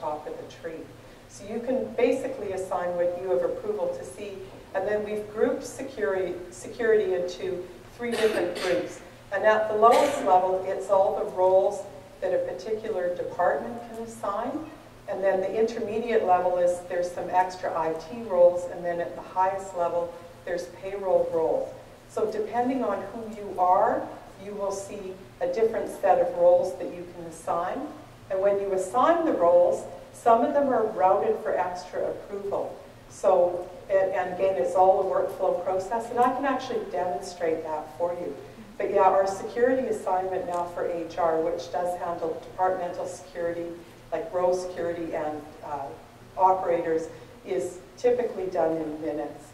top of the tree. So you can basically assign what you have approval to see, and then we've grouped security into 3 different groups. And at the lowest level, it's all the roles that a particular department can assign. And then the intermediate level is there's some extra IT roles, and then at the highest level, there's payroll roles. So depending on who you are, you will see a different set of roles that you can assign. And when you assign the roles, some of them are routed for extra approval. So, and again, it's all a workflow process, and I can actually demonstrate that for you. But yeah, our security assignment now for HR, which does handle departmental security, like row security and operators, is typically done in minutes.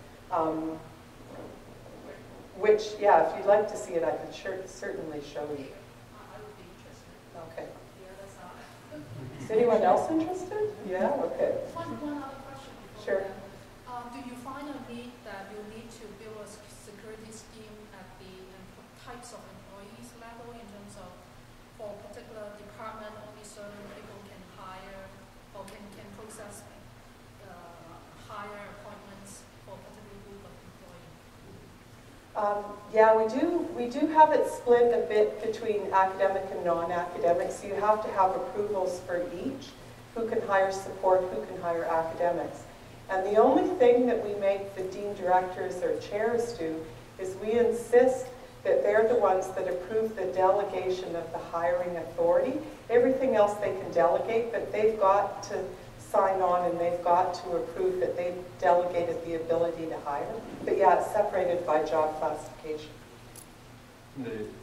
Which, yeah, if you'd like to see it, I could certainly show you. I would be interested. Okay. The other side. Is anyone else interested? Yeah, okay. One other question before Sure. that. Do you find a need that you need to build a security scheme at the types of employees level in terms of, for a particular department, only certain people can hire or can process hire appointments for a particular group of employees? Yeah, we do have it split a bit between academic and non-academic, so you have to have approvals for each, who can hire support, who can hire academics. And the only thing that we make the dean directors or chairs do is we insist that they're the ones that approve the delegation of the hiring authority. Everything else they can delegate, but they've got to sign on and they've got to approve that they've delegated the ability to hire. But yeah, it's separated by job classification.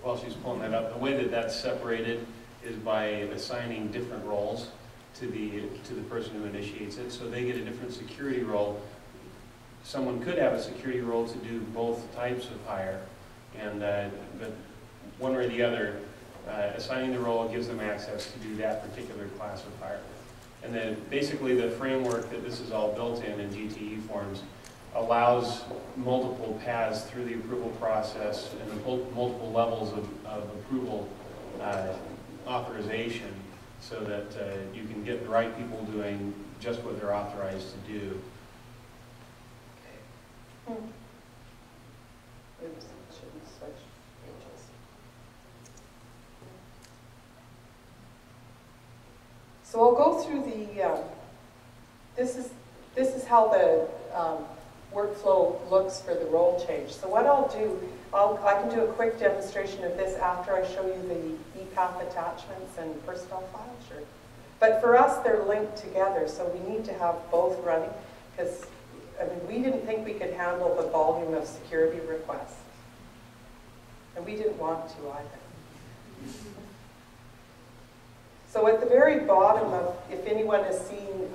While she's pulling that up, the way that that's separated is by assigning different roles to the person who initiates it. So they get a different security role. Someone could have a security role to do both types of hire, and but one way or the other, assigning the role gives them access to do that particular class of hire. And then basically the framework that this is all built in GT eForms allows multiple paths through the approval process and the multiple levels of approval authorization, so that you can get the right people doing just what they're authorized to do. Oops, shouldn't switch pages. So I'll go through the, this is how the workflow looks for the role change. So what I'll do, I can do a quick demonstration of this after I show you the EPAF attachments and personnel files, sure. But for us, they're linked together, so we need to have both running, because I mean, we didn't think we could handle the volume of security requests. And we didn't want to either. So at the very bottom of, if anyone has seen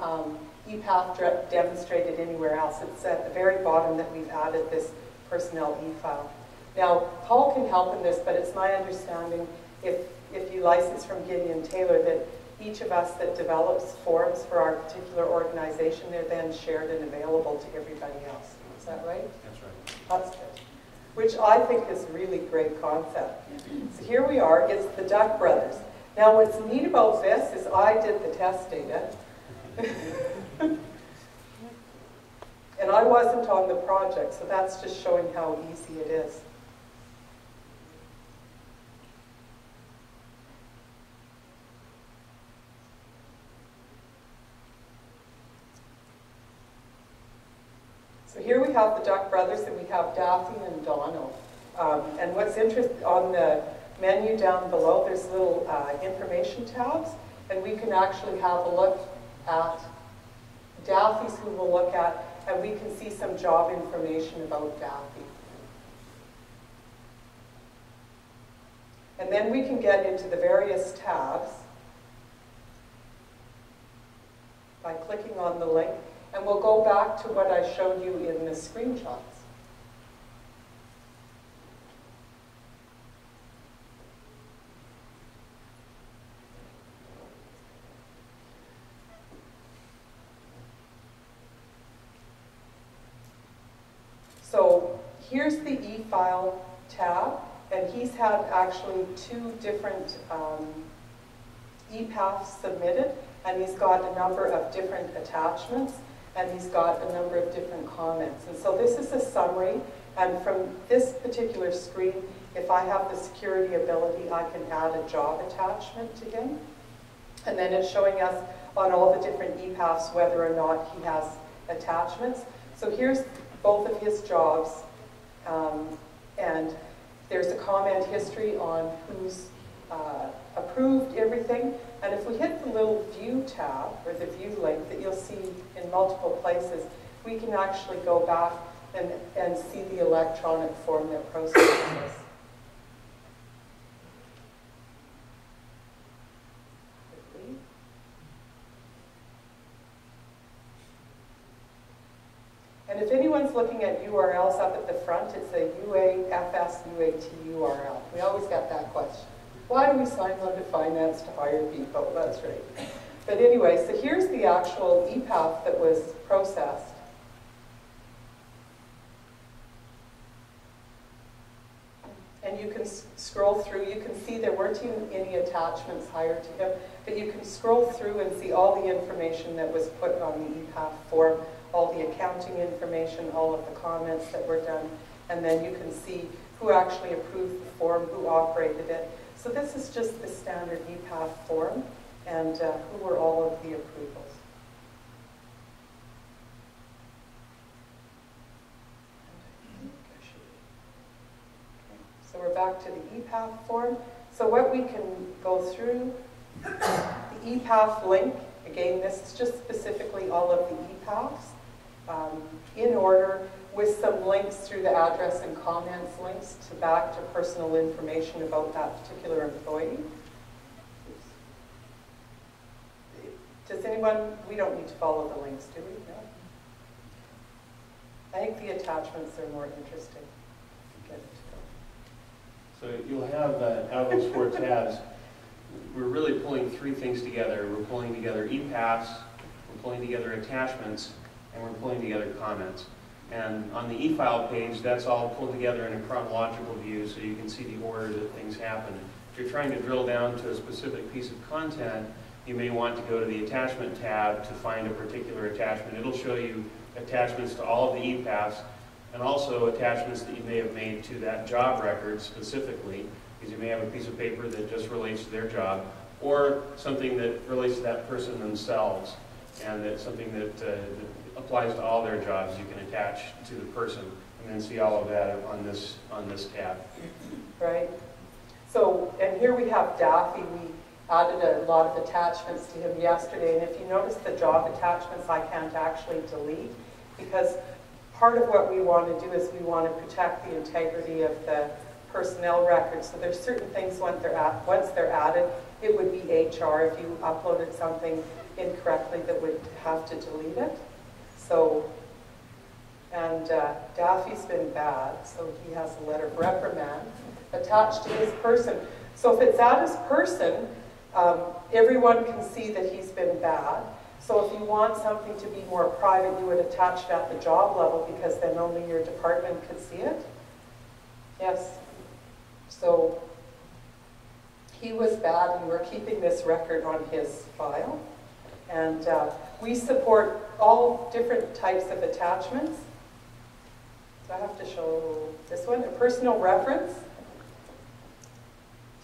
EPAF demonstrated anywhere else, it's at the very bottom that we've added this personnel e-file. Now, Paul can help in this, but it's my understanding, if you license from Gideon Taylor, that each of us that develops forms for our particular organization, they're then shared and available to everybody else. Is that right? That's right. That's good. Which I think is a really great concept. So here we are, it's the Duck Brothers. Now what's neat about this is I did the test data. And I wasn't on the project, so that's just showing how easy it is. So here we have the Duck Brothers, and we have Daphne and Dono. And what's interesting, on the menu down below, there's little information tabs, and we can actually have a look at Daphne's, who we'll look at, and we can see some job information about Daphne. And then we can get into the various tabs by clicking on the link. And we'll go back to what I showed you in the screenshots. So here's the e-file tab, and he's had actually 2 different EPAFs submitted, and he's got a number of different attachments, and he's got a number of different comments. And so this is a summary, and from this particular screen, if I have the security ability, I can add a job attachment to him. And then it's showing us on all the different ePaths whether or not he has attachments. So here's both of his jobs, and there's a comment history on who's approved everything. And if we hit the little View tab, or the View link that you'll see in multiple places, we can actually go back and see the electronic form that processes this. And if anyone's looking at URLs up at the front, it's a UAFS UAT URL. We always get that question. Why do we sign on to finance to hire people? That's right. But anyway, so here's the actual ePath that was processed. And you can scroll through. You can see there weren't even any attachments hired to him, but you can scroll through and see all the information that was put on the ePath form, all the accounting information, all of the comments that were done, and then you can see who actually approved the form, who operated it. So this is just the standard ePath form, and who were all of the approvals. So we're back to the ePath form. So what we can go through, the ePath link, again, this is just specifically all of the ePaths, in order, with some links through the address and comments links to back to personal information about that particular employee. Does anyone, we don't need to follow the links, do we? No? I think the attachments are more interesting. So you'll have, out of those 4 tabs, we're really pulling 3 things together. We're pulling together ePaths, we're pulling together attachments, and we're pulling together comments. And on the eFile page, that's all pulled together in a chronological view so you can see the order that things happen. If you're trying to drill down to a specific piece of content, you may want to go to the attachment tab to find a particular attachment. It'll show you attachments to all of the ePaths, and also attachments that you may have made to that job record specifically, because you may have a piece of paper that just relates to their job, or something that relates to that person themselves, and that's something that applies to all their jobs. You can attach to the person, and then see all of that on this tab. Right. So, and here we have Daffy. We added a lot of attachments to him yesterday, and if you notice the job attachments I can't actually delete, because part of what we want to do is we want to protect the integrity of the personnel records. So there's certain things once they're added, it would be HR if you uploaded something incorrectly that would have to delete it. So, and Daffy's been bad, so he has a letter of reprimand attached to his person. So if it's at his person, everyone can see that he's been bad. So if you want something to be more private, you would attach it at the job level, because then only your department could see it. Yes. So he was bad, and we're keeping this record on his file. And we support all different types of attachments. So I have to show this one, a personal reference.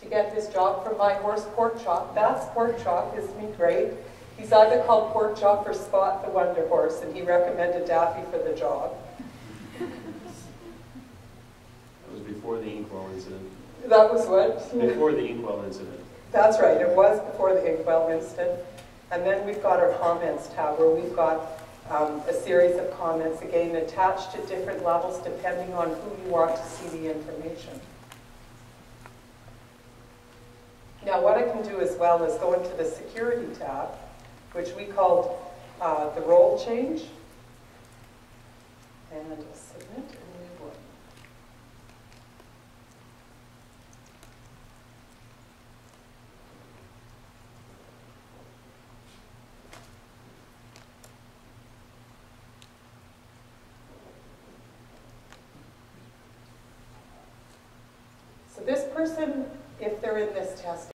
To get his job from My Horse Pork Chop. That's Pork Chop, isn't he great? He's either called Pork Chop or Spot the Wonder Horse, and he recommended Daffy for the job. That was before the inkwell incident. That was what? Before the inkwell incident. That's right, it was before the inkwell incident. And then we've got our comments tab, where we've got a series of comments, again, attached to different levels depending on who you want to see the information. Now what I can do as well is go into the security tab, which we called the role change, and submit a new one. So this person, if they're in this test